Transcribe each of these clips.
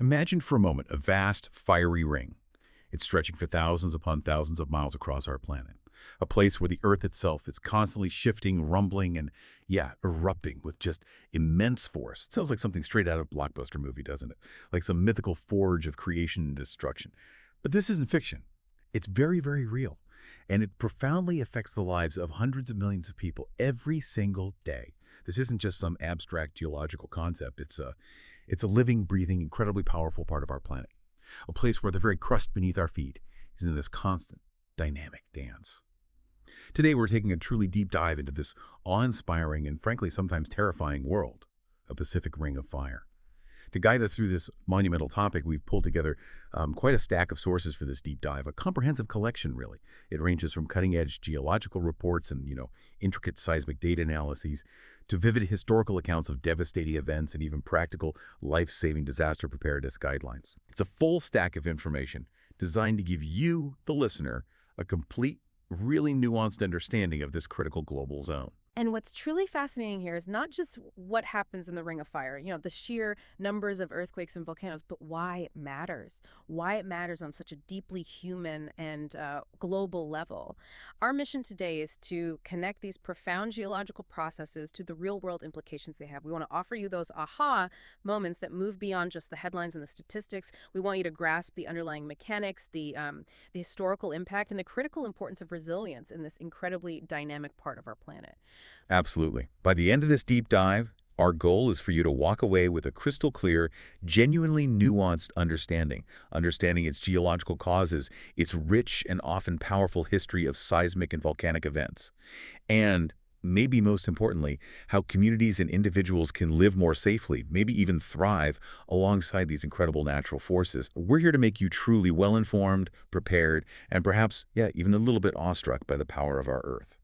Imagine for a moment a vast, fiery ring. It's stretching for thousands upon thousands of miles across our planet. A place where the Earth itself is constantly shifting, rumbling, and, yeah, erupting with just immense force. It sounds like something straight out of a blockbuster movie, doesn't it? Like some mythical forge of creation and destruction. But this isn't fiction. It's very, very real. And it profoundly affects the lives of hundreds of millions of people every single day. This isn't just some abstract geological concept. It's a living, breathing, incredibly powerful part of our planet. A place where the very crust beneath our feet is in this constant, dynamic dance. Today, we're taking a truly deep dive into this awe-inspiring and frankly sometimes terrifying world, a Pacific Ring of Fire. To guide us through this monumental topic, we've pulled together quite a stack of sources for this deep dive, a comprehensive collection, really. It ranges from cutting-edge geological reports and, intricate seismic data analyses to vivid historical accounts of devastating events and even practical, life-saving disaster preparedness guidelines. It's a full stack of information designed to give you, the listener, a complete, really nuanced understanding of this critical global zone. And what's truly fascinating here is not just what happens in the Ring of Fire, the sheer numbers of earthquakes and volcanoes, but why it matters. Why it matters on such a deeply human and global level. Our mission today is to connect these profound geological processes to the real-world implications they have. We want to offer you those aha moments that move beyond just the headlines and the statistics. We want you to grasp the underlying mechanics, the historical impact, and the critical importance of resilience in this incredibly dynamic part of our planet. Absolutely. By the end of this deep dive, our goal is for you to walk away with a crystal clear, genuinely nuanced understanding its geological causes, its rich and often powerful history of seismic and volcanic events, and, maybe most importantly, how communities and individuals can live more safely, maybe even thrive, alongside these incredible natural forces. We're here to make you truly well-informed, prepared, and perhaps, even a little bit awestruck by the power of our Earth.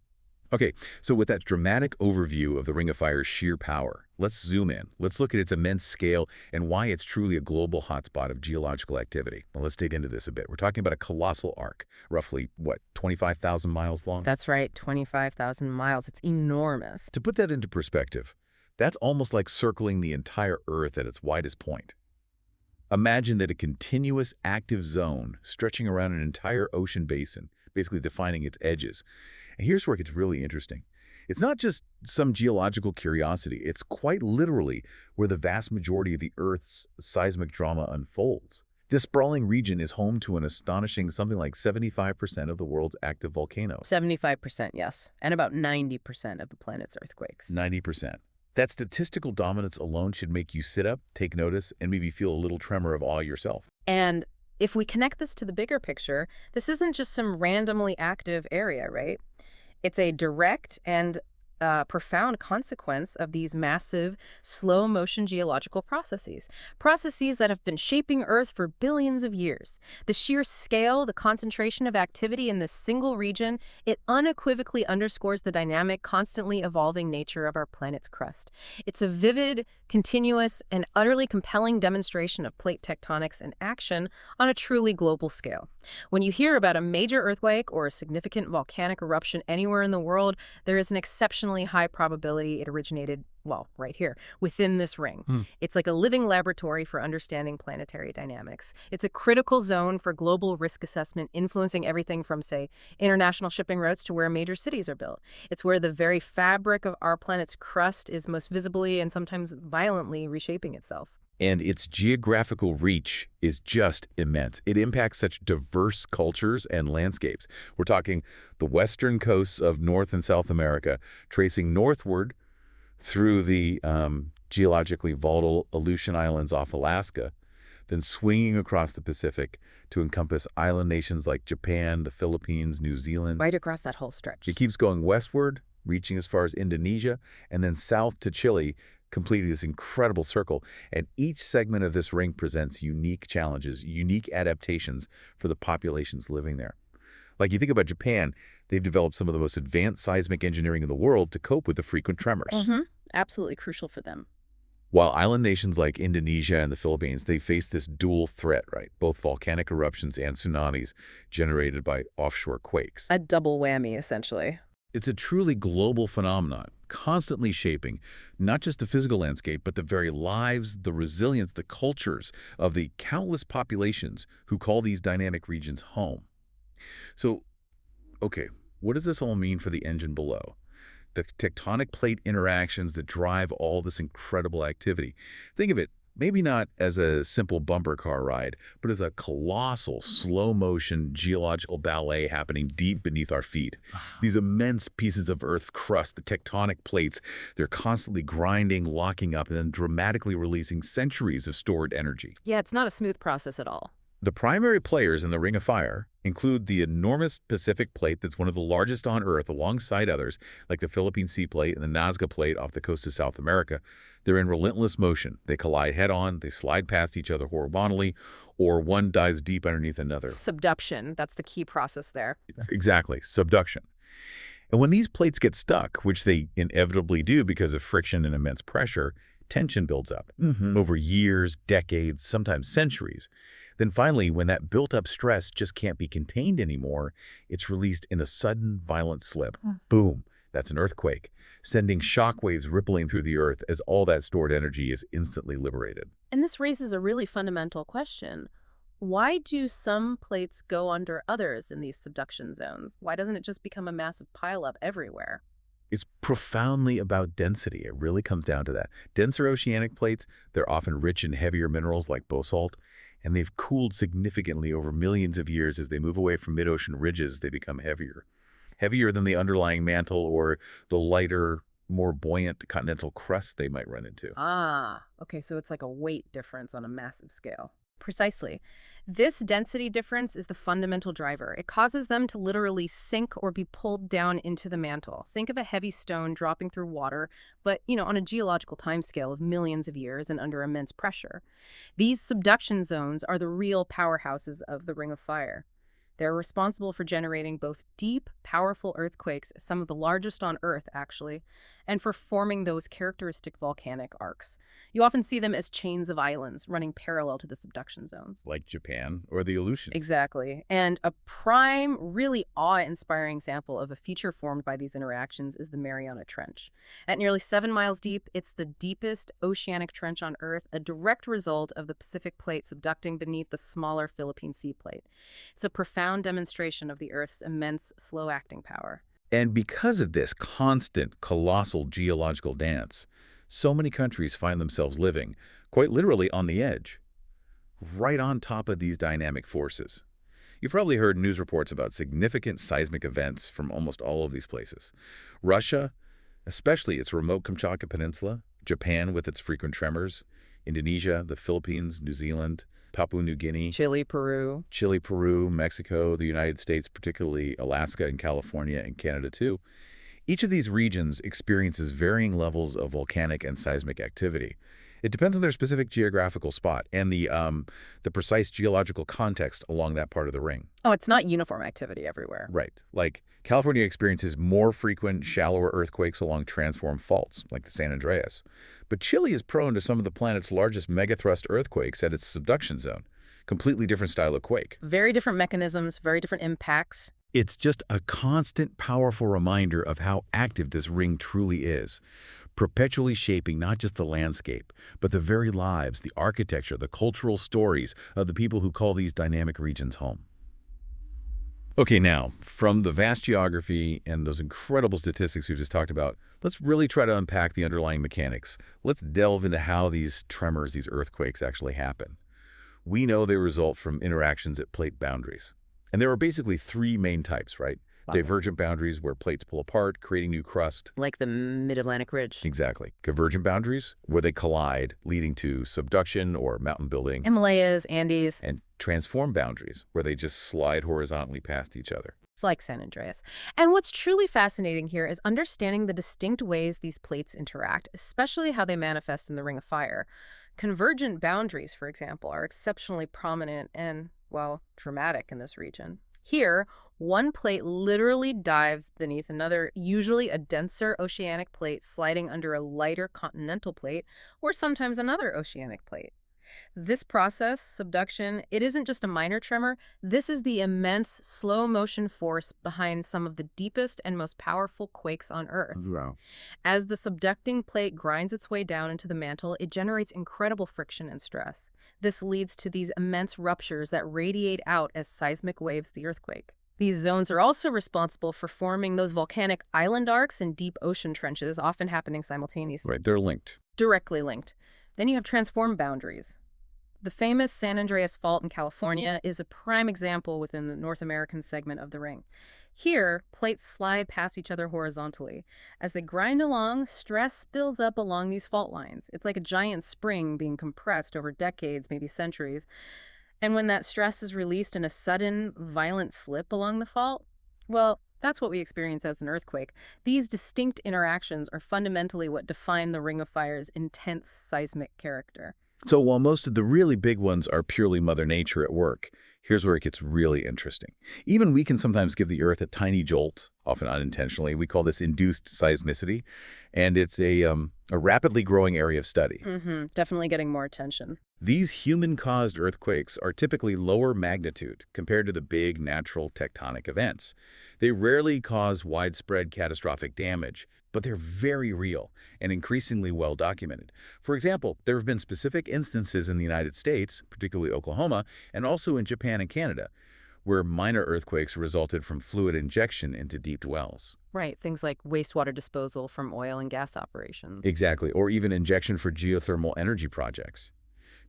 Okay, so with that dramatic overview of the Ring of Fire's sheer power, let's zoom in. Let's look at its immense scale and why it's truly a global hotspot of geological activity. Well, let's dig into this a bit. We're talking about a colossal arc, roughly, 25,000 miles long? That's right, 25,000 miles. It's enormous. To put that into perspective, that's almost like circling the entire Earth at its widest point. Imagine that a continuous active zone stretching around an entire ocean basin, basically defining its edges. And here's where it gets really interesting. It's not just some geological curiosity. It's quite literally where the vast majority of the Earth's seismic drama unfolds. This sprawling region is home to an astonishing something like 75% of the world's active volcanoes. 75%, yes. And about 90% of the planet's earthquakes. 90%. That statistical dominance alone should make you sit up, take notice, and maybe feel a little tremor of awe yourself. And if we connect this to the bigger picture, this isn't just some randomly active area, right? It's a direct and profound consequence of these massive, slow-motion geological processes that have been shaping Earth for billions of years. The sheer scale, the concentration of activity in this single region, it unequivocally underscores the dynamic, constantly evolving nature of our planet's crust. It's a vivid, continuous, and utterly compelling demonstration of plate tectonics in action on a truly global scale. When you hear about a major earthquake or a significant volcanic eruption anywhere in the world, there is an exceptionally high probability it originated, well, right here, within this ring. It's like a living laboratory for understanding planetary dynamics. It's a critical zone for global risk assessment, influencing everything from, say, international shipping routes to where major cities are built. It's where the very fabric of our planet's crust is most visibly and sometimes violently reshaping itself. And its geographical reach is just immense. It impacts such diverse cultures and landscapes. We're talking the western coasts of North and South America, tracing northward through the geologically volatile Aleutian Islands off Alaska, then swinging across the Pacific to encompass island nations like Japan, the Philippines, New Zealand. Right across that whole stretch. It keeps going westward, reaching as far as Indonesia, and then south to Chile, completing this incredible circle. And each segment of this ring presents unique challenges, unique adaptations for the populations living there. Like you think about Japan, they've developed some of the most advanced seismic engineering in the world to cope with the frequent tremors. Absolutely crucial for them. While island nations like Indonesia and the Philippines, they face this dual threat, right? Both volcanic eruptions and tsunamis generated by offshore quakes. A double whammy, essentially. It's a truly global phenomenon, constantly shaping not just the physical landscape, but the very lives, the resilience, the cultures of the countless populations who call these dynamic regions home. So, okay, what does this all mean for the engine below? The tectonic plate interactions that drive all this incredible activity. Think of it maybe not as a simple bumper car ride, but as a colossal, slow-motion geological ballet happening deep beneath our feet. These immense pieces of Earth's crust, the tectonic plates, they're constantly grinding, locking up, and then dramatically releasing centuries of stored energy. Yeah, it's not a smooth process at all. The primary players in the Ring of Fire include the enormous Pacific Plate that's one of the largest on Earth alongside others like the Philippine Sea Plate and the Nazca Plate off the coast of South America. They're in relentless motion. They collide head-on, they slide past each other horizontally, or one dives deep underneath another. Subduction, that's the key process there. Exactly, subduction. And when these plates get stuck, which they inevitably do because of friction and immense pressure, tension builds up over years, decades, sometimes centuries. Then finally, when that built-up stress just can't be contained anymore, it's released in a sudden, violent slip. Boom! That's an earthquake, sending shockwaves rippling through the Earth as all that stored energy is instantly liberated. And this raises a really fundamental question. Why do some plates go under others in these subduction zones? Why doesn't it just become a massive pileup everywhere? It's profoundly about density. It really comes down to that. Denser oceanic plates, they're often rich in heavier minerals like basalt, and they've cooled significantly over millions of years. As they move away from mid-ocean ridges, they become heavier. Heavier than the underlying mantle or the lighter, more buoyant continental crust they might run into. Ah, okay, so it's like a weight difference on a massive scale. Precisely. This density difference is the fundamental driver. It causes them to literally sink or be pulled down into the mantle. Think of a heavy stone dropping through water, but, on a geological timescale of millions of years and under immense pressure. These subduction zones are the real powerhouses of the Ring of Fire. They're responsible for generating both deep, powerful earthquakes, some of the largest on Earth, actually, and for forming those characteristic volcanic arcs. You often see them as chains of islands running parallel to the subduction zones. Like Japan or the Aleutians. Exactly. And a prime, really awe-inspiring example of a feature formed by these interactions is the Mariana Trench. At nearly 7 miles deep, it's the deepest oceanic trench on Earth, a direct result of the Pacific Plate subducting beneath the smaller Philippine Sea Plate. It's a profound demonstration of the Earth's immense slow-acting power. And because of this constant, colossal geological dance, so many countries find themselves living, quite literally on the edge, right on top of these dynamic forces. You've probably heard news reports about significant seismic events from almost all of these places. Russia, especially its remote Kamchatka Peninsula, Japan with its frequent tremors, Indonesia, the Philippines, New Zealand, Papua New Guinea, Chile, Peru, Mexico, the United States, particularly Alaska and California and Canada too. Each of these regions experiences varying levels of volcanic and seismic activity. It depends on their specific geographical spot and the precise geological context along that part of the ring. Oh, it's not uniform activity everywhere. Right. Like California experiences more frequent, shallower earthquakes along transform faults, like the San Andreas. But Chile is prone to some of the planet's largest megathrust earthquakes at its subduction zone. Completely different style of quake. Very different mechanisms, very different impacts. It's just a constant, powerful reminder of how active this ring truly is, perpetually shaping not just the landscape, but the very lives, the architecture, the cultural stories of the people who call these dynamic regions home. Okay, now, from the vast geography and those incredible statistics we just talked about, let's really try to unpack the underlying mechanics. Let's delve into how these tremors, these earthquakes actually happen. We know they result from interactions at plate boundaries. And there are basically 3 main types, right? Divergent boundaries, where plates pull apart, creating new crust. Like the Mid-Atlantic Ridge. Exactly. Convergent boundaries, where they collide, leading to subduction or mountain building. Himalayas, Andes. And transform boundaries, where they just slide horizontally past each other. It's like San Andreas. And what's truly fascinating here is understanding the distinct ways these plates interact, especially how they manifest in the Ring of Fire. Convergent boundaries, for example, are exceptionally prominent and, well, dramatic in this region. Here, one plate literally dives beneath another, usually a denser oceanic plate sliding under a lighter continental plate, or sometimes another oceanic plate. This process, subduction, it isn't just a minor tremor. This is the immense, slow-motion force behind some of the deepest and most powerful quakes on Earth. Wow. As the subducting plate grinds its way down into the mantle, it generates incredible friction and stress. This leads to these immense ruptures that radiate out as seismic waves the earthquake. These zones are also responsible for forming those volcanic island arcs and deep ocean trenches, often happening simultaneously. Right, they're linked. Directly linked. Then you have transform boundaries. The famous San Andreas Fault in California is a prime example within the North American segment of the ring. Here, plates slide past each other horizontally. As they grind along, stress builds up along these fault lines. It's like a giant spring being compressed over decades, maybe centuries. And when that stress is released in a sudden, violent slip along the fault, well, that's what we experience as an earthquake. These distinct interactions are fundamentally what define the Ring of Fire's intense seismic character. So while most of the really big ones are purely Mother Nature at work, here's where it gets really interesting. Even we can sometimes give the Earth a tiny jolt, often unintentionally. We call this induced seismicity, and it's a rapidly growing area of study. Definitely getting more attention. These human-caused earthquakes are typically lower magnitude compared to the big natural tectonic events. They rarely cause widespread catastrophic damage, but they're very real and increasingly well documented. For example, there have been specific instances in the United States, particularly Oklahoma, and also in Japan and Canada, where minor earthquakes resulted from fluid injection into deep wells. Right, things like wastewater disposal from oil and gas operations. Exactly, or even injection for geothermal energy projects.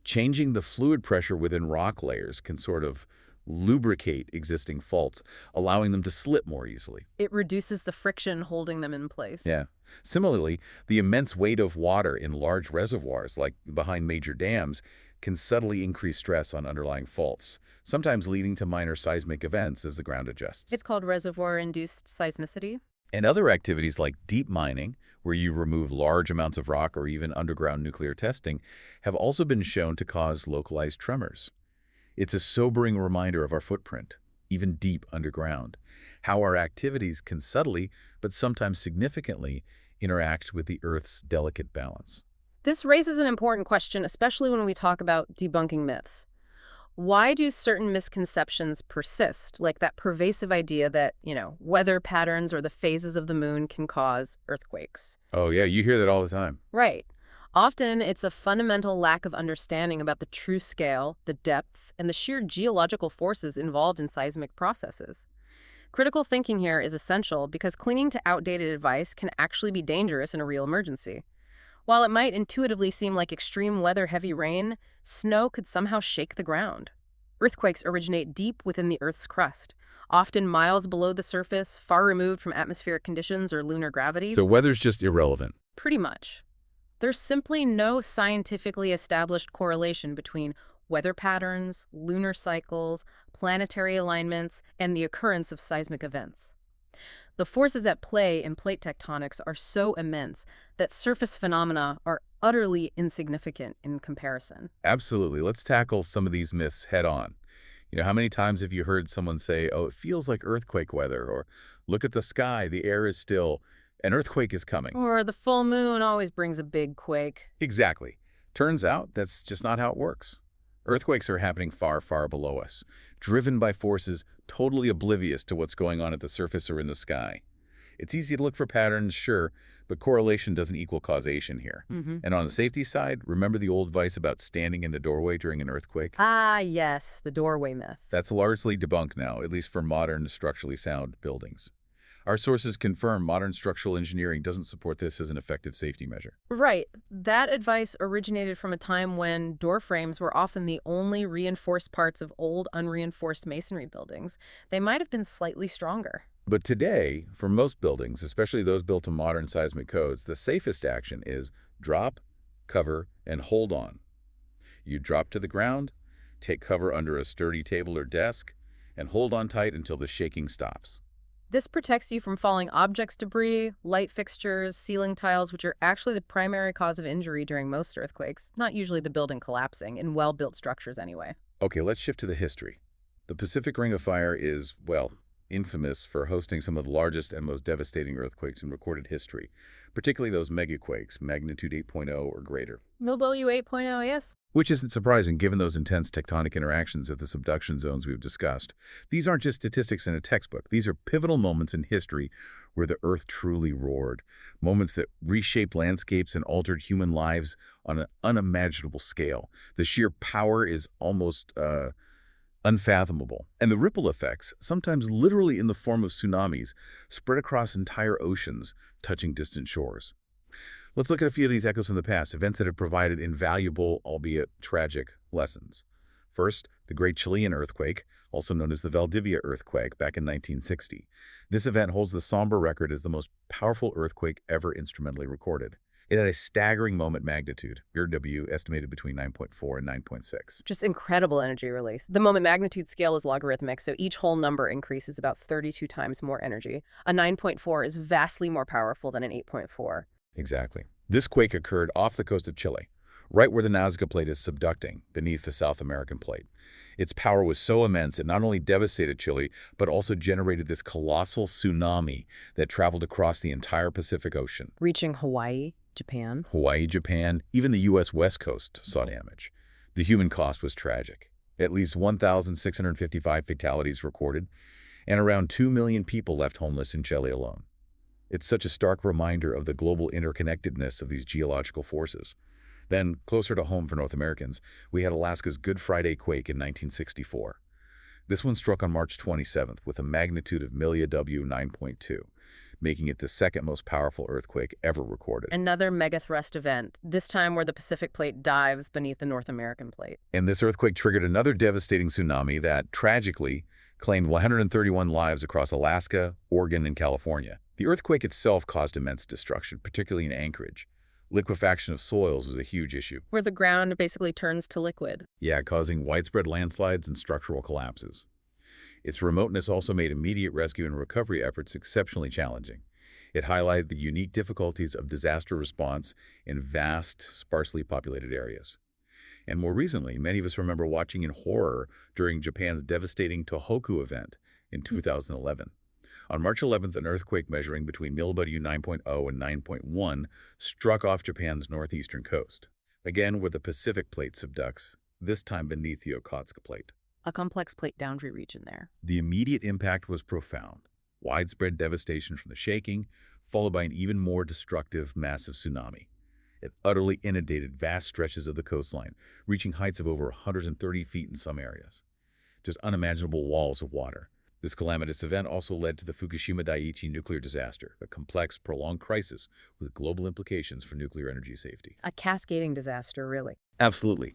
Changing the fluid pressure within rock layers can sort of lubricate existing faults, allowing them to slip more easily. It reduces the friction holding them in place. Yeah. Similarly, the immense weight of water in large reservoirs, like behind major dams, can subtly increase stress on underlying faults, sometimes leading to minor seismic events as the ground adjusts. It's called reservoir-induced seismicity. And other activities like deep mining, where you remove large amounts of rock, or even underground nuclear testing, have also been shown to cause localized tremors. It's a sobering reminder of our footprint, even deep underground, how our activities can subtly, but sometimes significantly, interact with the Earth's delicate balance. This raises an important question, especially when we talk about debunking myths. Why do certain misconceptions persist, like that pervasive idea that, weather patterns or the phases of the moon can cause earthquakes? Oh yeah, you hear that all the time. Right. Often, it's a fundamental lack of understanding about the true scale, the depth, and the sheer geological forces involved in seismic processes. Critical thinking here is essential because clinging to outdated advice can actually be dangerous in a real emergency. While it might intuitively seem like extreme weather, heavy rain, snow could somehow shake the ground. Earthquakes originate deep within the Earth's crust, often miles below the surface, far removed from atmospheric conditions or lunar gravity. So weather's just irrelevant. Pretty much. There's simply no scientifically established correlation between weather patterns, lunar cycles, planetary alignments, and the occurrence of seismic events. The forces at play in plate tectonics are so immense that surface phenomena are utterly insignificant in comparison. Absolutely. Let's tackle some of these myths head on. How many times have you heard someone say, oh, it feels like earthquake weather, or look at the sky, the air is still, an earthquake is coming. Or the full moon always brings a big quake. Exactly. Turns out that's just not how it works. Earthquakes are happening far, far below us, driven by forces totally oblivious to what's going on at the surface or in the sky. It's easy to look for patterns, sure, but correlation doesn't equal causation here. And on the safety side, remember the old advice about standing in a doorway during an earthquake? Ah, yes, the doorway myth. That's largely debunked now, at least for modern, structurally sound buildings. Our sources confirm modern structural engineering doesn't support this as an effective safety measure. Right. That advice originated from a time when door frames were often the only reinforced parts of old, unreinforced masonry buildings. They might have been slightly stronger. But today, for most buildings, especially those built to modern seismic codes, the safest action is drop, cover, and hold on. You drop to the ground, take cover under a sturdy table or desk, and hold on tight until the shaking stops. This protects you from falling objects, debris, light fixtures, ceiling tiles, which are actually the primary cause of injury during most earthquakes, not usually the building collapsing, in well-built structures anyway. Okay, let's shift to the history. The Pacific Ring of Fire is, well, infamous for hosting some of the largest and most devastating earthquakes in recorded history, particularly those megaquakes, magnitude 8.0 or greater. W 8.0, yes. Which isn't surprising given those intense tectonic interactions at the subduction zones we've discussed. These aren't just statistics in a textbook. These are pivotal moments in history where the Earth truly roared, moments that reshaped landscapes and altered human lives on an unimaginable scale. The sheer power is almost unfathomable. And the ripple effects, sometimes literally in the form of tsunamis, spread across entire oceans, touching distant shores. Let's look at a few of these echoes from the past, events that have provided invaluable, albeit tragic, lessons. First, the Great Chilean Earthquake, also known as the Valdivia Earthquake, back in 1960. This event holds the somber record as the most powerful earthquake ever instrumentally recorded. It had a staggering moment magnitude, ERW estimated between 9.4 and 9.6. Just incredible energy release. The moment magnitude scale is logarithmic, so each whole number increases about 32 times more energy. A 9.4 is vastly more powerful than an 8.4. Exactly. This quake occurred off the coast of Chile, right where the Nazca Plate is subducting, beneath the South American Plate. Its power was so immense it not only devastated Chile, but also generated this colossal tsunami that traveled across the entire Pacific Ocean. Reaching Hawaii, Japan. Hawaii, Japan, even the U.S. West Coast saw damage. The human cost was tragic. At least 1,655 fatalities recorded, and around 2 million people left homeless in Chile alone. It's such a stark reminder of the global interconnectedness of these geological forces. Then, closer to home for North Americans, we had Alaska's Good Friday quake in 1964. This one struck on March 27th with a magnitude of W 9.2, making it the second most powerful earthquake ever recorded. Another megathrust event, this time where the Pacific Plate dives beneath the North American Plate. And this earthquake triggered another devastating tsunami that, tragically, claimed 131 lives across Alaska, Oregon, and California. The earthquake itself caused immense destruction, particularly in Anchorage. Liquefaction of soils was a huge issue. Where the ground basically turns to liquid. Yeah, causing widespread landslides and structural collapses. Its remoteness also made immediate rescue and recovery efforts exceptionally challenging. It highlighted the unique difficulties of disaster response in vast, sparsely populated areas. And more recently, many of us remember watching in horror during Japan's devastating Tohoku event in 2011. On March 11th, an earthquake measuring between W 9.0 and 9.1 struck off Japan's northeastern coast, again where the Pacific Plate subducts, this time beneath the Okhotsk Plate. A complex plate boundary region there. The immediate impact was profound. Widespread devastation from the shaking, followed by an even more destructive, massive tsunami. It utterly inundated vast stretches of the coastline, reaching heights of over 130 feet in some areas. Just unimaginable walls of water. This calamitous event also led to the Fukushima Daiichi nuclear disaster, a complex, prolonged crisis with global implications for nuclear energy safety. A cascading disaster, really. Absolutely.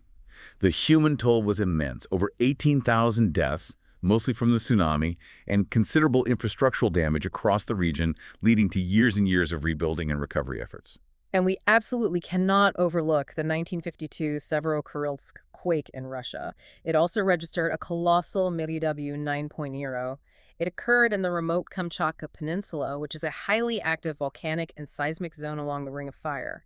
The human toll was immense, over 18,000 deaths, mostly from the tsunami, and considerable infrastructural damage across the region, leading to years and years of rebuilding and recovery efforts. And we absolutely cannot overlook the 1952 Severokurilsk quake in Russia. It also registered a colossal W 9.0. It occurred in the remote Kamchatka Peninsula, which is a highly active volcanic and seismic zone along the Ring of Fire.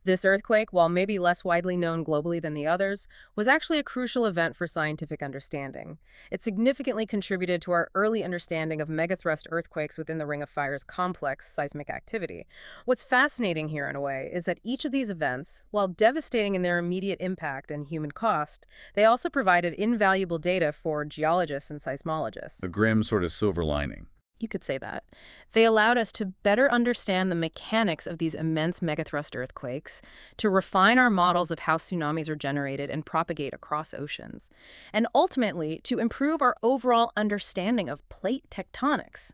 This earthquake, while maybe less widely known globally than the others, was actually a crucial event for scientific understanding. It significantly contributed to our early understanding of megathrust earthquakes within the Ring of Fire's complex seismic activity. What's fascinating here, in a way, is that each of these events, while devastating in their immediate impact and human cost, they also provided invaluable data for geologists and seismologists. A grim sort of silver lining. You could say that. They allowed us to better understand the mechanics of these immense megathrust earthquakes, to refine our models of how tsunamis are generated and propagate across oceans, and ultimately to improve our overall understanding of plate tectonics.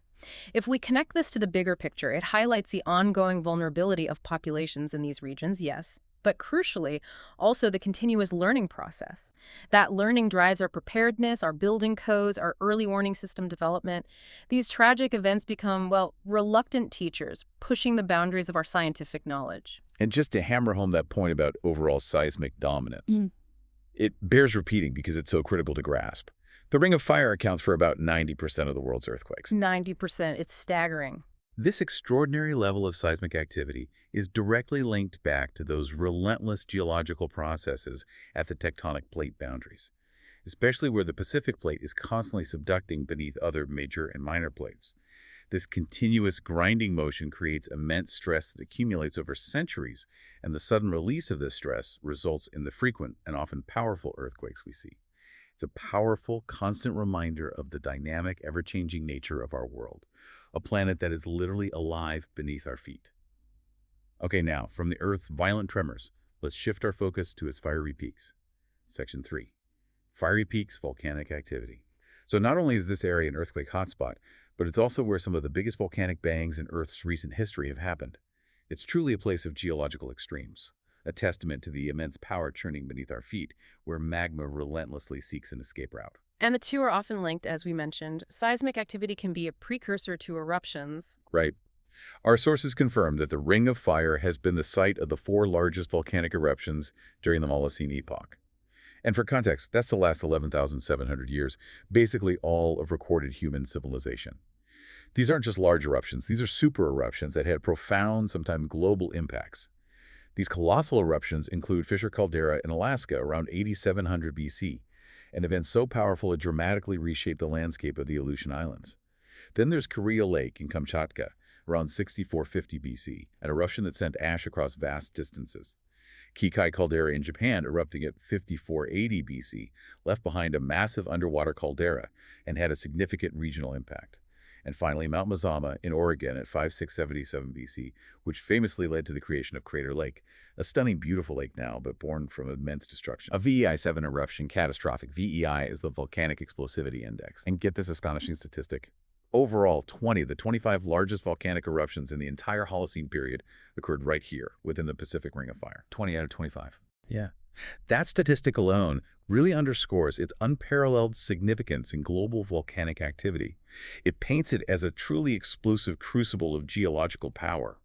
If we connect this to the bigger picture, it highlights the ongoing vulnerability of populations in these regions, yes, but crucially, also the continuous learning process. That learning drives our preparedness, our building codes, our early warning system development. These tragic events become, well, reluctant teachers, pushing the boundaries of our scientific knowledge. And just to hammer home that point about overall seismic dominance, it bears repeating because it's so critical to grasp. The Ring of Fire accounts for about 90% of the world's earthquakes. 90%. It's staggering. This extraordinary level of seismic activity is directly linked back to those relentless geological processes at the tectonic plate boundaries. especially where the Pacific plate is constantly subducting beneath other major and minor plates. This continuous grinding motion creates immense stress that accumulates over centuries, and the sudden release of this stress results in the frequent and often powerful earthquakes we see. It's a powerful, constant reminder of the dynamic, ever-changing nature of our world, a planet that is literally alive beneath our feet. Okay, now, from the Earth's violent tremors, let's shift our focus to its fiery peaks. Section 3. Fiery peaks, volcanic activity. So not only is this area an earthquake hotspot, but it's also where some of the biggest volcanic bangs in Earth's recent history have happened. It's truly a place of geological extremes, a testament to the immense power churning beneath our feet, where magma relentlessly seeks an escape route. And the two are often linked, as we mentioned. Seismic activity can be a precursor to eruptions. Right. Our sources confirm that the Ring of Fire has been the site of the 4 largest volcanic eruptions during the Miocene epoch. And for context, that's the last 11,700 years, basically all of recorded human civilization. These aren't just large eruptions, these are super eruptions that had profound, sometimes global impacts. These colossal eruptions include Fisher Caldera in Alaska around 8700 BC, an event so powerful it dramatically reshaped the landscape of the Aleutian Islands. Then there's Korea Lake in Kamchatka, around 6450 BC, an eruption that sent ash across vast distances. Kikai caldera in Japan, erupting at 5480 BC, left behind a massive underwater caldera and had a significant regional impact. And finally, Mount Mazama in Oregon at 5677 BC, which famously led to the creation of Crater Lake, a stunning, beautiful lake now, but born from immense destruction. A VEI-7 eruption, catastrophic. VEI is the Volcanic Explosivity Index. And get this astonishing statistic. Overall, 20 of the 25 largest volcanic eruptions in the entire Holocene period occurred right here, within the Pacific Ring of Fire. 20 out of 25. Yeah. That statistic alone really underscores its unparalleled significance in global volcanic activity. It paints it as a truly explosive crucible of geological power.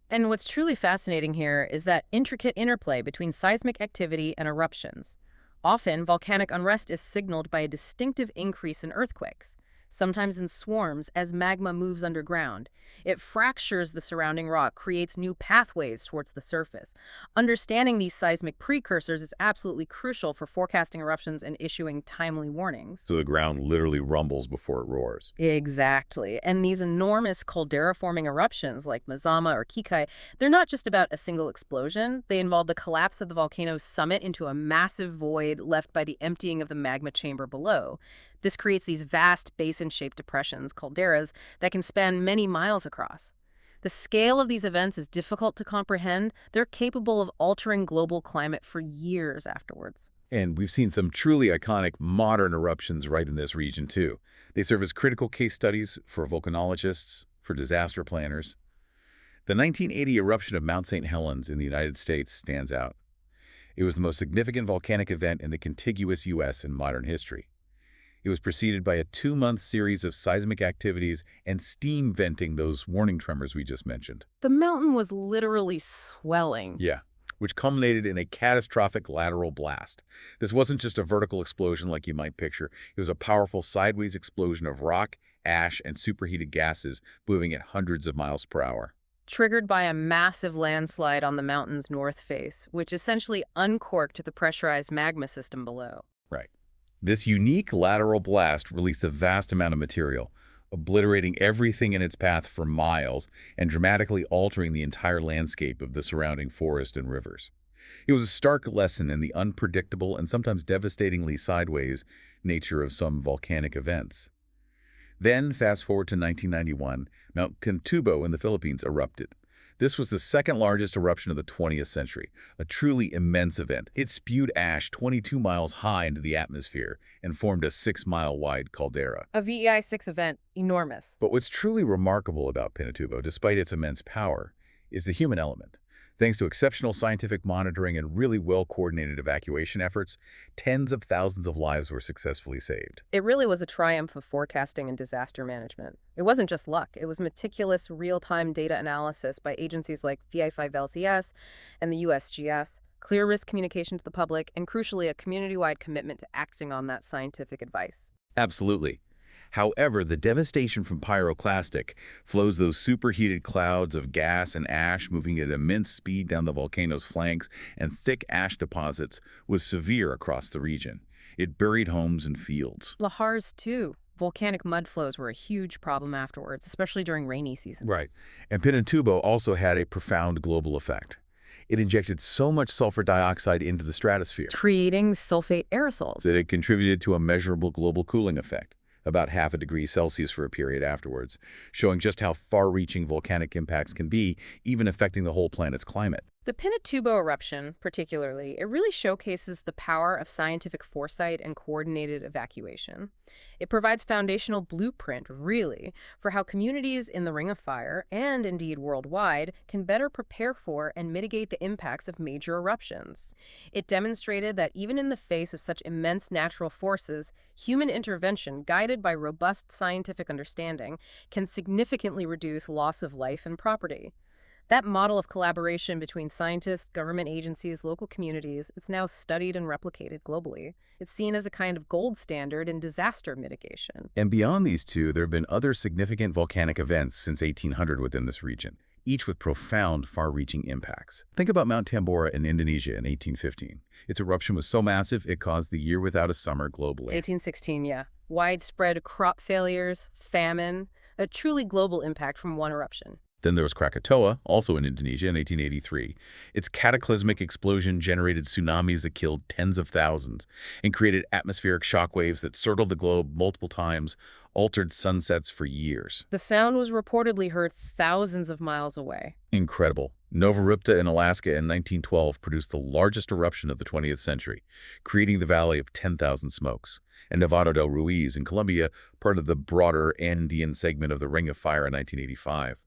And what's truly fascinating here is that intricate interplay between seismic activity and eruptions. Often, volcanic unrest is signaled by a distinctive increase in earthquakes, sometimes in swarms as magma moves underground. It fractures the surrounding rock, creates new pathways towards the surface. Understanding these seismic precursors is absolutely crucial for forecasting eruptions and issuing timely warnings. So the ground literally rumbles before it roars. Exactly. And these enormous caldera-forming eruptions like Mazama or Kikai, they're not just about a single explosion. They involve the collapse of the volcano's summit into a massive void left by the emptying of the magma chamber below. This creates these vast basin-shaped depressions, calderas, that can span many miles across. The scale of these events is difficult to comprehend. They're capable of altering global climate for years afterwards. And we've seen some truly iconic modern eruptions right in this region, too. They serve as critical case studies for volcanologists, for disaster planners. The 1980 eruption of Mount St. Helens in the United States stands out. It was the most significant volcanic event in the contiguous U.S. in modern history. It was preceded by a 2-month series of seismic activities and steam venting those warning tremors we just mentioned. The mountain was literally swelling. Yeah, which culminated in a catastrophic lateral blast. This wasn't just a vertical explosion like you might picture. It was a powerful sideways explosion of rock, ash, and superheated gases moving at hundreds of miles per hour. Triggered by a massive landslide on the mountain's north face, which essentially uncorked the pressurized magma system below. Right. This unique lateral blast released a vast amount of material, obliterating everything in its path for miles and dramatically altering the entire landscape of the surrounding forest and rivers. It was a stark lesson in the unpredictable and sometimes devastatingly sideways nature of some volcanic events. Then, fast forward to 1991, Mount Pinatubo in the Philippines erupted. This was the second largest eruption of the 20th century, a truly immense event. It spewed ash 22 miles high into the atmosphere and formed a 6-mile-wide caldera. A VEI-6 event, enormous. But what's truly remarkable about Pinatubo, despite its immense power, is the human element. Thanks to exceptional scientific monitoring and really well-coordinated evacuation efforts, tens of thousands of lives were successfully saved. It really was a triumph of forecasting and disaster management. It wasn't just luck. It was meticulous, real-time data analysis by agencies like VI5LCS and the USGS, clear risk communication to the public, and crucially, a community-wide commitment to acting on that scientific advice. Absolutely. However, the devastation from pyroclastic flows those superheated clouds of gas and ash moving at immense speed down the volcano's flanks and thick ash deposits was severe across the region. It buried homes and fields. Lahars, too. Volcanic mud flows were a huge problem afterwards, especially during rainy seasons. Right. And Pinatubo also had a profound global effect. It injected so much sulfur dioxide into the stratosphere Creating sulfate aerosols. that it contributed to a measurable global cooling effect, about half a degree Celsius for a period afterwards, showing just how far-reaching volcanic impacts can be, even affecting the whole planet's climate. The Pinatubo eruption, particularly, it really showcases the power of scientific foresight and coordinated evacuation. It provides foundational blueprint, really, for how communities in the Ring of Fire, and indeed worldwide, can better prepare for and mitigate the impacts of major eruptions. It demonstrated that even in the face of such immense natural forces, human intervention, guided by robust scientific understanding, can significantly reduce loss of life and property. That model of collaboration between scientists, government agencies, local communities, it's now studied and replicated globally. It's seen as a kind of gold standard in disaster mitigation. And beyond these two, there have been other significant volcanic events since 1800 within this region, each with profound, far-reaching impacts. Think about Mount Tambora in Indonesia in 1815. Its eruption was so massive, it caused the year without a summer globally. 1816, yeah. Widespread crop failures, famine, a truly global impact from one eruption. Then there was Krakatoa, also in Indonesia, in 1883. Its cataclysmic explosion generated tsunamis that killed tens of thousands and created atmospheric shockwaves that circled the globe multiple times, altered sunsets for years. The sound was reportedly heard thousands of miles away. Incredible. Nova Ripta in Alaska in 1912 produced the largest eruption of the 20th century, creating the Valley of 10,000 Smokes. And Nevado del Ruiz in Colombia, part of the broader Andean segment of the Ring of Fire in 1985.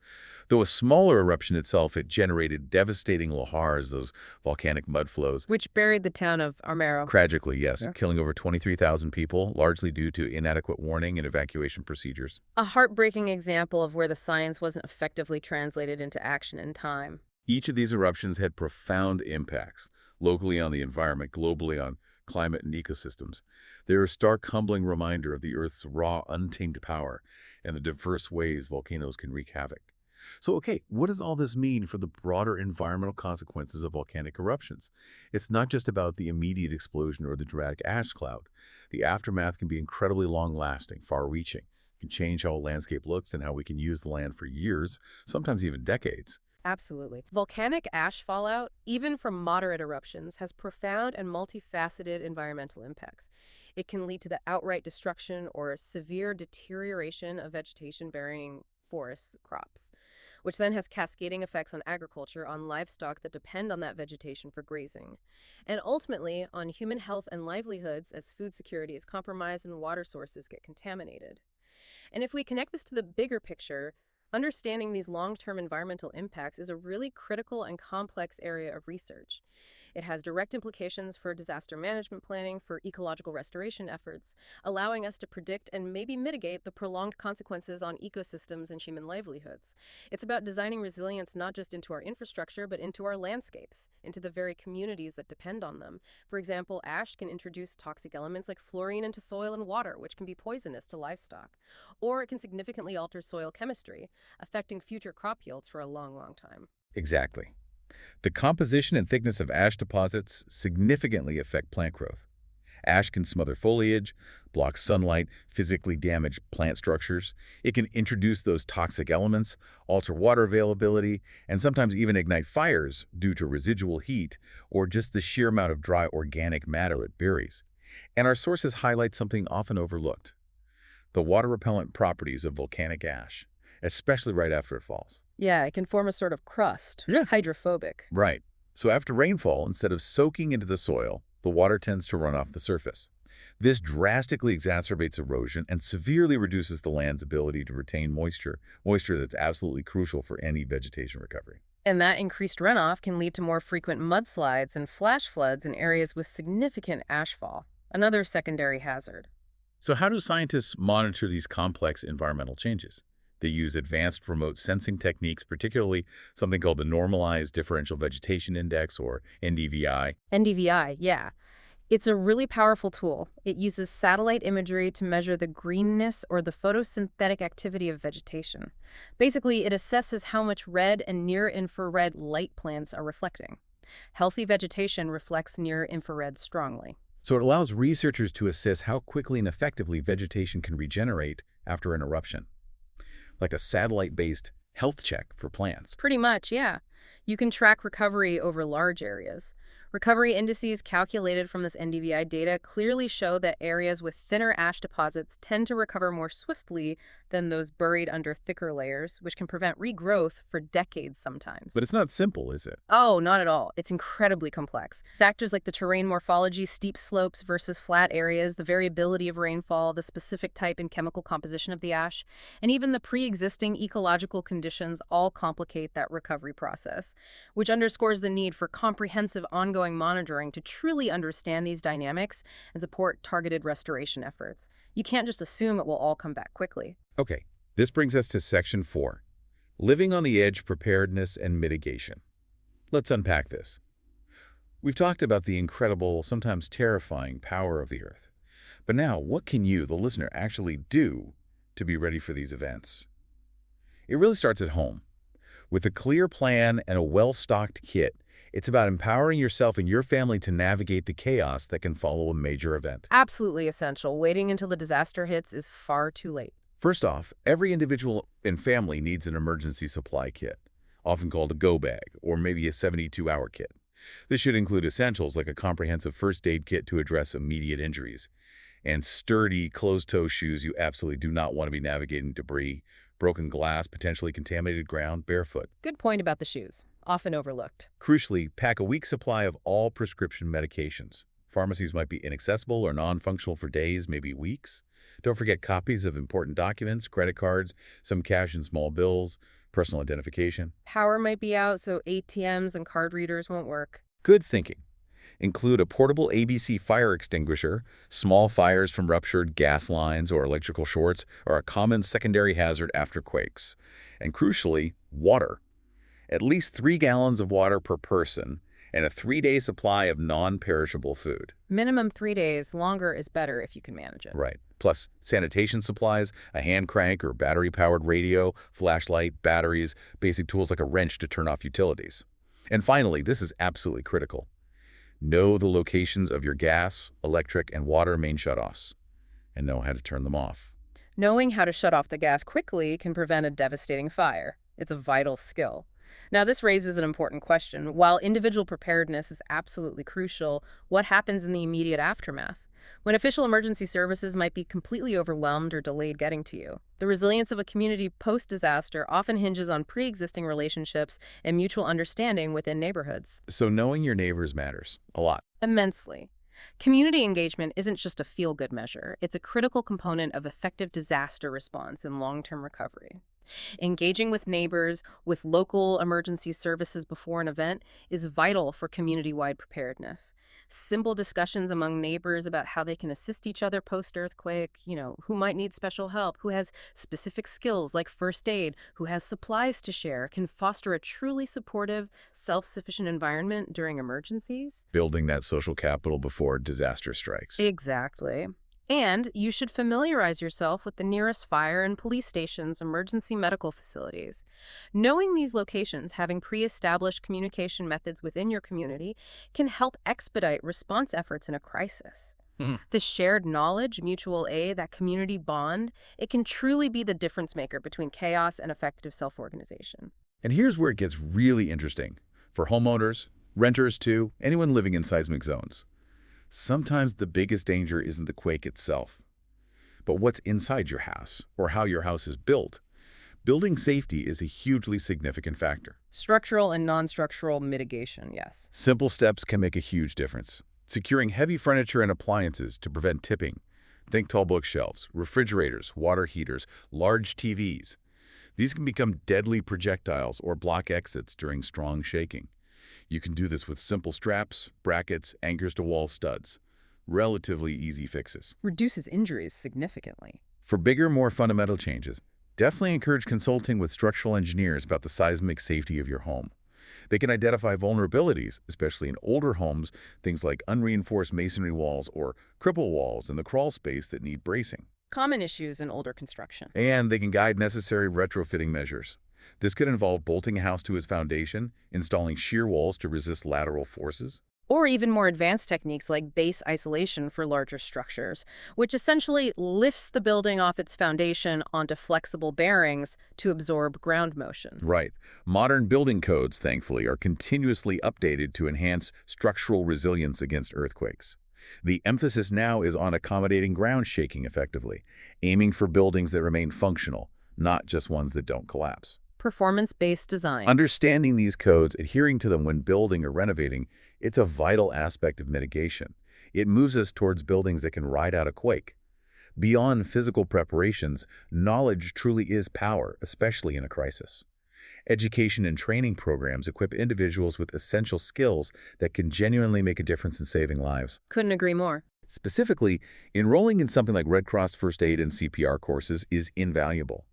Though a smaller eruption itself, it generated devastating lahars, those volcanic mud flows. Which buried the town of Armero. Tragically, yes, Yeah. killing over 23,000 people, largely due to inadequate warning and evacuation procedures. A heartbreaking example of where the science wasn't effectively translated into action in time. Each of these eruptions had profound impacts, locally on the environment, globally on climate and ecosystems. They're a stark, humbling reminder of the Earth's raw, untamed power and the diverse ways volcanoes can wreak havoc. So, okay, what does all this mean for the broader environmental consequences of volcanic eruptions? It's not just about the immediate explosion or the dramatic ash cloud. The aftermath can be incredibly long-lasting, far-reaching. It can change how a landscape looks and how we can use the land for years, sometimes even decades. Absolutely. Volcanic ash fallout, even from moderate eruptions, has profound and multifaceted environmental impacts. It can lead to the outright destruction or severe deterioration of vegetation-bearing forest crops, which then has cascading effects on agriculture, on livestock that depend on that vegetation for grazing, and ultimately on human health and livelihoods as food security is compromised and water sources get contaminated. And if we connect this to the bigger picture, understanding these long-term environmental impacts is a really critical and complex area of research. It has direct implications for disaster management planning, for ecological restoration efforts, allowing us to predict and maybe mitigate the prolonged consequences on ecosystems and human livelihoods. It's about designing resilience not just into our infrastructure, but into our landscapes, into the very communities that depend on them. For example, ash can introduce toxic elements like fluorine into soil and water, which can be poisonous to livestock. Or it can significantly alter soil chemistry, affecting future crop yields for a long, long time. Exactly. The composition and thickness of ash deposits significantly affect plant growth. Ash can smother foliage, block sunlight, physically damage plant structures. It can introduce those toxic elements, alter water availability, and sometimes even ignite fires due to residual heat or just the sheer amount of dry organic matter it buries. And our sources highlight something often overlooked: the water-repellent properties of volcanic ash, especially right after it falls. Yeah, it can form a sort of crust, Yeah. hydrophobic. Right. So after rainfall, instead of soaking into the soil, the water tends to run off the surface. This drastically exacerbates erosion and severely reduces the land's ability to retain moisture that's absolutely crucial for any vegetation recovery. And that increased runoff can lead to more frequent mudslides and flash floods in areas with significant ashfall, another secondary hazard. So how do scientists monitor these complex environmental changes? They use advanced remote sensing techniques, particularly something called the Normalized Differential Vegetation Index, or NDVI. NDVI, yeah. It's a really powerful tool. It uses satellite imagery to measure the greenness or the photosynthetic activity of vegetation. Basically, it assesses how much red and near-infrared light plants are reflecting. Healthy vegetation reflects near-infrared strongly. So it allows researchers to assess how quickly and effectively vegetation can regenerate after an eruption, like a satellite-based health check for plants. Pretty much, yeah. You can track recovery over large areas. Recovery indices calculated from this NDVI data clearly show that areas with thinner ash deposits tend to recover more swiftly than those buried under thicker layers, which can prevent regrowth for decades sometimes. But it's not simple, is it? Oh, not at all. It's incredibly complex. Factors like the terrain morphology, steep slopes versus flat areas, the variability of rainfall, the specific type and chemical composition of the ash, and even the pre-existing ecological conditions all complicate that recovery process, which underscores the need for comprehensive ongoing monitoring to truly understand these dynamics and support targeted restoration efforts. You can't just assume it will all come back quickly. Okay, this brings us to Section 4, Living on the Edge, Preparedness and Mitigation. Let's unpack this. We've talked about the incredible, sometimes terrifying power of the Earth. But now, what can you, the listener, actually do to be ready for these events? It really starts at home. With a clear plan and a well-stocked kit, it's about empowering yourself and your family to navigate the chaos that can follow a major event. Absolutely essential. Waiting until the disaster hits is far too late. First off, every individual and family needs an emergency supply kit, often called a go bag, or maybe a 72-hour kit. This should include essentials like a comprehensive first aid kit to address immediate injuries, and sturdy, closed-toe shoes. You absolutely do not want to be navigating debris, broken glass, potentially contaminated ground, barefoot. Good point about the shoes. Often overlooked. Crucially, pack a week's supply of all prescription medications. Pharmacies might be inaccessible or non-functional for days, maybe weeks. Don't forget copies of important documents, credit cards, some cash and small bills, personal identification. Power might be out, so ATMs and card readers won't work. Good thinking. Include a portable ABC fire extinguisher. Small fires from ruptured gas lines or electrical shorts are a common secondary hazard after quakes. And crucially, water. At least 3 gallons of water per person and a 3-day supply of non-perishable food. Minimum 3 days. Longer is better if you can manage it. Right. Plus sanitation supplies, a hand crank or battery-powered radio, flashlight, batteries, basic tools like a wrench to turn off utilities. And finally, this is absolutely critical. Know the locations of your gas, electric, and water main shutoffs, and know how to turn them off. Knowing how to shut off the gas quickly can prevent a devastating fire. It's a vital skill. Now, this raises an important question. While individual preparedness is absolutely crucial, what happens in the immediate aftermath? When official emergency services might be completely overwhelmed or delayed getting to you. The resilience of a community post-disaster often hinges on pre-existing relationships and mutual understanding within neighborhoods. So knowing your neighbors matters a lot. Immensely. Community engagement isn't just a feel-good measure. It's a critical component of effective disaster response and long-term recovery. Engaging with neighbors, with local emergency services before an event is vital for community-wide preparedness. Simple discussions among neighbors about how they can assist each other post-earthquake, who might need special help, who has specific skills like first aid, who has supplies to share, can foster a truly supportive, self-sufficient environment during emergencies. Building that social capital before disaster strikes. Exactly. And you should familiarize yourself with the nearest fire and police stations, emergency medical facilities. Knowing these locations, having pre-established communication methods within your community, can help expedite response efforts in a crisis. The shared knowledge, mutual aid, that community bond, it can truly be the difference maker between chaos and effective self-organization. And here's where it gets really interesting. For homeowners, renters too, anyone living in seismic zones. Sometimes the biggest danger isn't the quake itself, but what's inside your house or how your house is built. Building safety is a hugely significant factor. Structural and non-structural mitigation, yes. Simple steps can make a huge difference. Securing heavy furniture and appliances to prevent tipping. Think tall bookshelves, refrigerators, water heaters, large TVs. These can become deadly projectiles or block exits during strong shaking. You can do this with simple straps, brackets, anchors to wall studs. Relatively easy fixes. Reduces injuries significantly. For bigger, more fundamental changes, definitely encourage consulting with structural engineers about the seismic safety of your home. They can identify vulnerabilities, especially in older homes, things like unreinforced masonry walls or cripple walls in the crawl space that need bracing. Common issues in older construction. And they can guide necessary retrofitting measures. This could involve bolting a house to its foundation, installing shear walls to resist lateral forces, Or even more advanced techniques like base isolation for larger structures, which essentially lifts the building off its foundation onto flexible bearings to absorb ground motion. Right. Modern building codes, thankfully, are continuously updated to enhance structural resilience against earthquakes. The emphasis now is on accommodating ground shaking effectively, aiming for buildings that remain functional, not just ones that don't collapse. Performance-based design. Understanding these codes, adhering to them when building or renovating, it's a vital aspect of mitigation. It moves us towards buildings that can ride out a quake. Beyond physical preparations, knowledge truly is power, especially in a crisis. Education and training programs equip individuals with essential skills that can genuinely make a difference in saving lives. Couldn't agree more. Specifically, enrolling in something like Red Cross first aid and CPR courses is invaluable.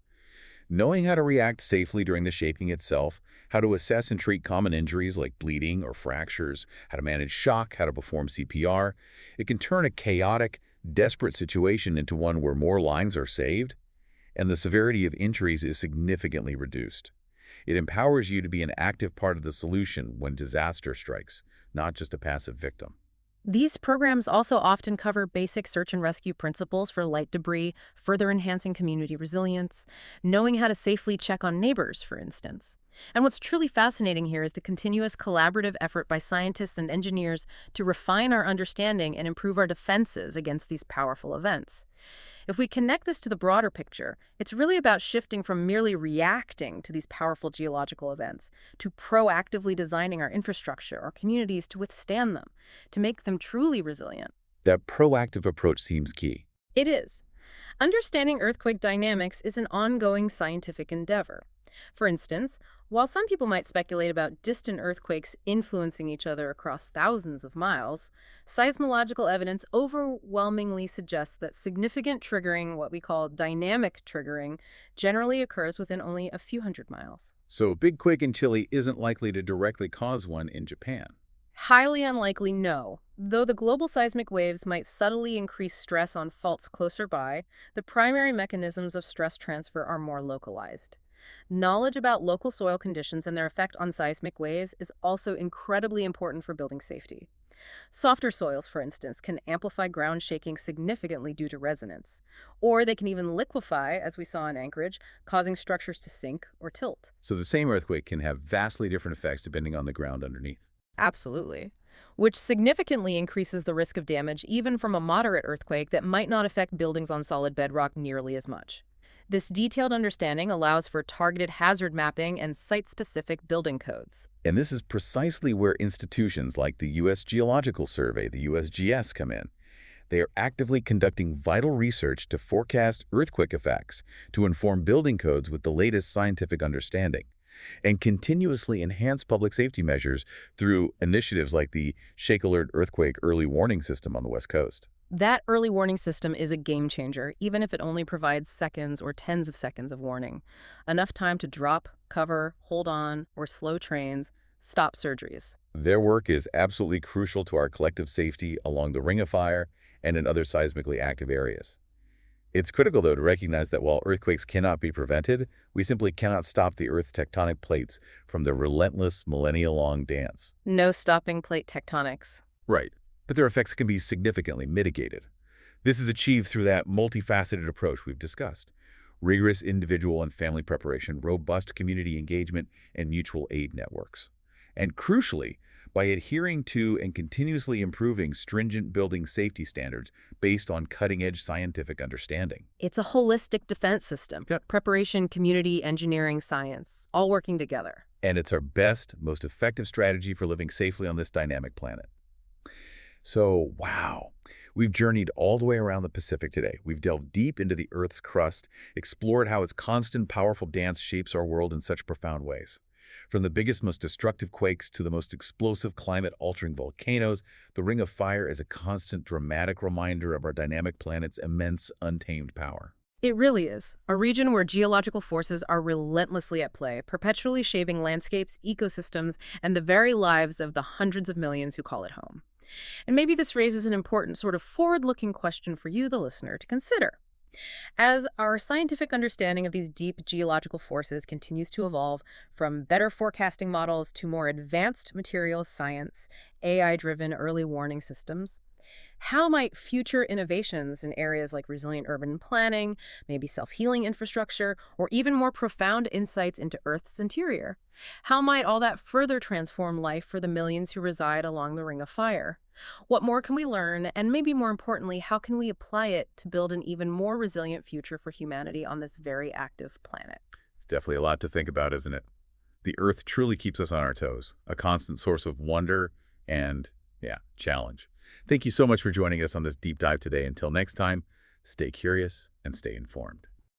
Knowing how to react safely during the shaking itself, how to assess and treat common injuries like bleeding or fractures, how to manage shock, how to perform CPR, it can turn a chaotic, desperate situation into one where more lives are saved, and the severity of injuries is significantly reduced. It empowers you to be an active part of the solution when disaster strikes, not just a passive victim. These programs also often cover basic search and rescue principles for light debris, further enhancing community resilience, knowing how to safely check on neighbors, for instance. And what's truly fascinating here is the continuous collaborative effort by scientists and engineers to refine our understanding and improve our defenses against these powerful events. If we connect this to the broader picture, it's really about shifting from merely reacting to these powerful geological events to proactively designing our infrastructure, our communities to withstand them, to make them truly resilient. That proactive approach seems key. It is. Understanding earthquake dynamics is an ongoing scientific endeavor. For instance, while some people might speculate about distant earthquakes influencing each other across thousands of miles, seismological evidence overwhelmingly suggests that significant triggering, what we call dynamic triggering, generally occurs within only a few hundred miles. So a big quake in Chile isn't likely to directly cause one in Japan. Highly unlikely, no. Though the global seismic waves might subtly increase stress on faults closer by, the primary mechanisms of stress transfer are more localized. Knowledge about local soil conditions and their effect on seismic waves is also incredibly important for building safety. Softer soils, for instance, can amplify ground shaking significantly due to resonance. Or they can even liquefy, as we saw in Anchorage, causing structures to sink or tilt. So the same earthquake can have vastly different effects depending on the ground underneath. Absolutely. Which significantly increases the risk of damage even from a moderate earthquake that might not affect buildings on solid bedrock nearly as much. This detailed understanding allows for targeted hazard mapping and site-specific building codes. And this is precisely where institutions like the U.S. Geological Survey, the USGS, come in. They are actively conducting vital research to forecast earthquake effects, to inform building codes with the latest scientific understanding, and continuously enhance public safety measures through initiatives like the Shake Alert Earthquake Early Warning System on the West Coast. That early warning system is a game changer, even if it only provides seconds or tens of seconds of warning. Enough time to drop, cover, hold on, or slow trains, stop surgeries. Their work is absolutely crucial to our collective safety along the Ring of Fire and in other seismically active areas. It's critical, though, to recognize that while earthquakes cannot be prevented, we simply cannot stop the Earth's tectonic plates from their relentless, millennia-long dance. No stopping plate tectonics. Right, but their effects can be significantly mitigated. This is achieved through that multifaceted approach we've discussed: rigorous individual and family preparation, robust community engagement, and mutual aid networks. And crucially, by adhering to and continuously improving stringent building safety standards based on cutting-edge scientific understanding. It's a holistic defense system. Yep. Preparation, community, engineering, science, all working together. And it's our best, most effective strategy for living safely on this dynamic planet. So, wow. We've journeyed all the way around the Pacific today. We've delved deep into the Earth's crust, explored how its constant, powerful dance shapes our world in such profound ways. From the biggest, most destructive quakes to the most explosive climate-altering volcanoes, the Ring of Fire is a constant, dramatic reminder of our dynamic planet's immense, untamed power. It really is. A region where geological forces are relentlessly at play, perpetually shaping landscapes, ecosystems, and the very lives of the hundreds of millions who call it home. And maybe this raises an important sort of forward-looking question for you, the listener, to consider. As our scientific understanding of these deep geological forces continues to evolve, from better forecasting models to more advanced materials science, AI-driven early warning systems, how might future innovations in areas like resilient urban planning, maybe self-healing infrastructure, or even more profound insights into Earth's interior? How might all that further transform life for the millions who reside along the Ring of Fire? What more can we learn, and maybe more importantly, how can we apply it to build an even more resilient future for humanity on this very active planet? It's definitely a lot to think about, isn't it? The Earth truly keeps us on our toes, a constant source of wonder and, yeah, challenge. Thank you so much for joining us on this deep dive today. Until next time, stay curious and stay informed.